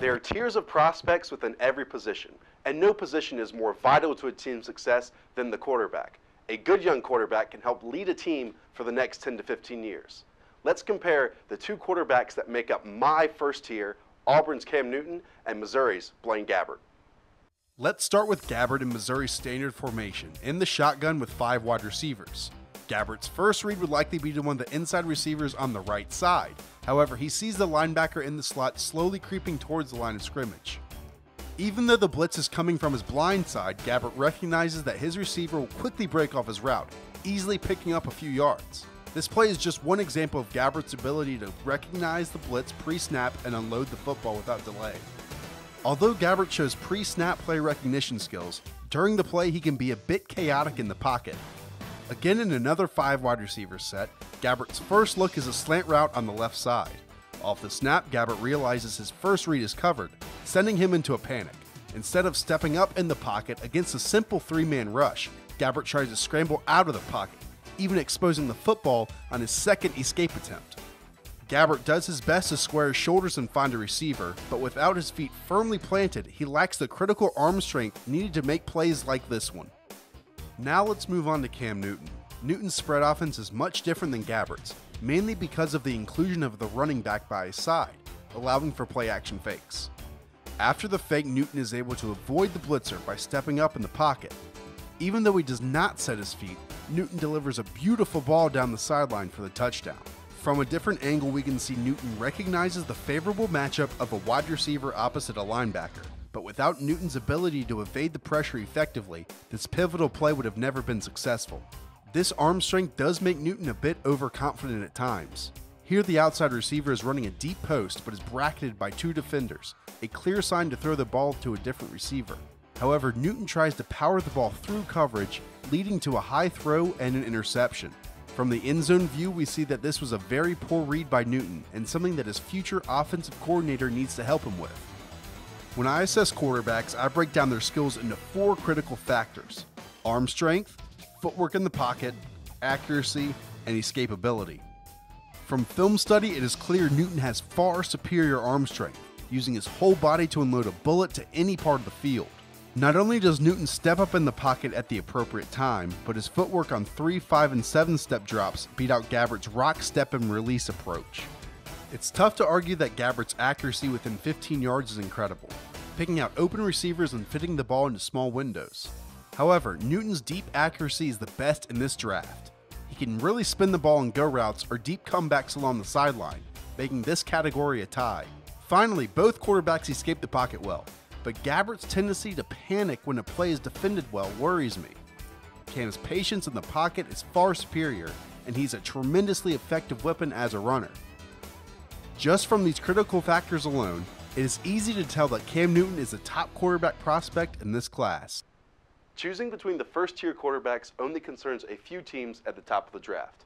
There are tiers of prospects within every position, and no position is more vital to a team's success than the quarterback. A good young quarterback can help lead a team for the next 10 to 15 years. Let's compare the two quarterbacks that make up my first tier, Auburn's Cam Newton and Missouri's Blaine Gabbert. Let's start with Gabbert in Missouri's standard formation, in the shotgun with 5 wide receivers. Gabbert's first read would likely be to one of the inside receivers on the right side. However, he sees the linebacker in the slot slowly creeping towards the line of scrimmage. Even though the blitz is coming from his blind side, Gabbert recognizes that his receiver will quickly break off his route, easily picking up a few yards. This play is just one example of Gabbert's ability to recognize the blitz pre-snap and unload the football without delay. Although Gabbert shows pre-snap play recognition skills, during the play he can be a bit chaotic in the pocket. Again, in another 5 wide receiver set, Gabbert's first look is a slant route on the left side. Off the snap, Gabbert realizes his first read is covered, sending him into a panic. Instead of stepping up in the pocket against a simple 3-man rush, Gabbert tries to scramble out of the pocket, even exposing the football on his second escape attempt. Gabbert does his best to square his shoulders and find a receiver, but without his feet firmly planted, he lacks the critical arm strength needed to make plays like this one. Now let's move on to Cam Newton. Newton's spread offense is much different than Gabbert's, mainly because of the inclusion of the running back by his side, allowing for play-action fakes. After the fake, Newton is able to avoid the blitzer by stepping up in the pocket. Even though he does not set his feet, Newton delivers a beautiful ball down the sideline for the touchdown. From a different angle, we can see Newton recognizes the favorable matchup of a wide receiver opposite a linebacker. But without Newton's ability to evade the pressure effectively, this pivotal play would have never been successful. This arm strength does make Newton a bit overconfident at times. Here the outside receiver is running a deep post but is bracketed by 2 defenders, a clear sign to throw the ball to a different receiver. However, Newton tries to power the ball through coverage, leading to a high throw and an interception. From the end zone view, we see that this was a very poor read by Newton and something that his future offensive coordinator needs to help him with. When I assess quarterbacks, I break down their skills into 4 critical factors: arm strength, footwork in the pocket, accuracy, and escapability. From film study, it is clear Newton has far superior arm strength, using his whole body to unload a bullet to any part of the field. Not only does Newton step up in the pocket at the appropriate time, but his footwork on 3, 5, and 7 step drops beat out Gabbert's rock step and release approach. It's tough to argue that Gabbert's accuracy within 15 yards is incredible, picking out open receivers and fitting the ball into small windows. However, Newton's deep accuracy is the best in this draft. He can really spin the ball in go routes or deep comebacks along the sideline, making this category a tie. Finally, both quarterbacks escape the pocket well, but Gabbert's tendency to panic when a play is defended well worries me. Cam's patience in the pocket is far superior, and he's a tremendously effective weapon as a runner. Just from these critical factors alone, it is easy to tell that Cam Newton is a top quarterback prospect in this class. Choosing between the first-tier quarterbacks only concerns a few teams at the top of the draft.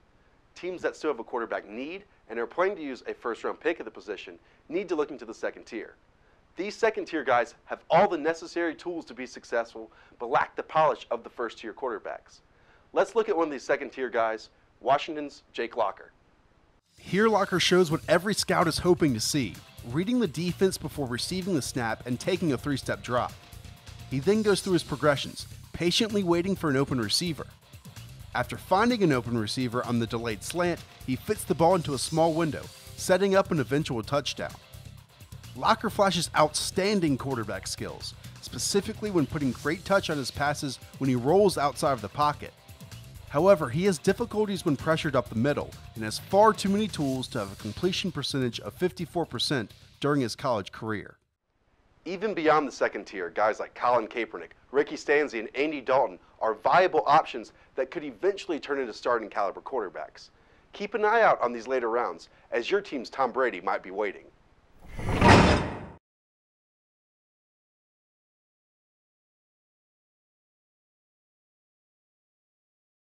Teams that still have a quarterback need and are planning to use a first-round pick at the position need to look into the second tier. These second-tier guys have all the necessary tools to be successful, but lack the polish of the first-tier quarterbacks. Let's look at one of these second-tier guys, Washington's Jake Locker. Here Locker shows what every scout is hoping to see, reading the defense before receiving the snap and taking a 3-step drop. He then goes through his progressions, patiently waiting for an open receiver. After finding an open receiver on the delayed slant, he fits the ball into a small window, setting up an eventual touchdown. Locker flashes outstanding quarterback skills, specifically when putting great touch on his passes when he rolls outside of the pocket. However, he has difficulties when pressured up the middle and has far too many tools to have a completion percentage of 54% during his college career. Even beyond the second tier, guys like Colin Kaepernick, Ricky Stanzi, and Andy Dalton are viable options that could eventually turn into starting caliber quarterbacks. Keep an eye out on these later rounds, as your team's Tom Brady might be waiting.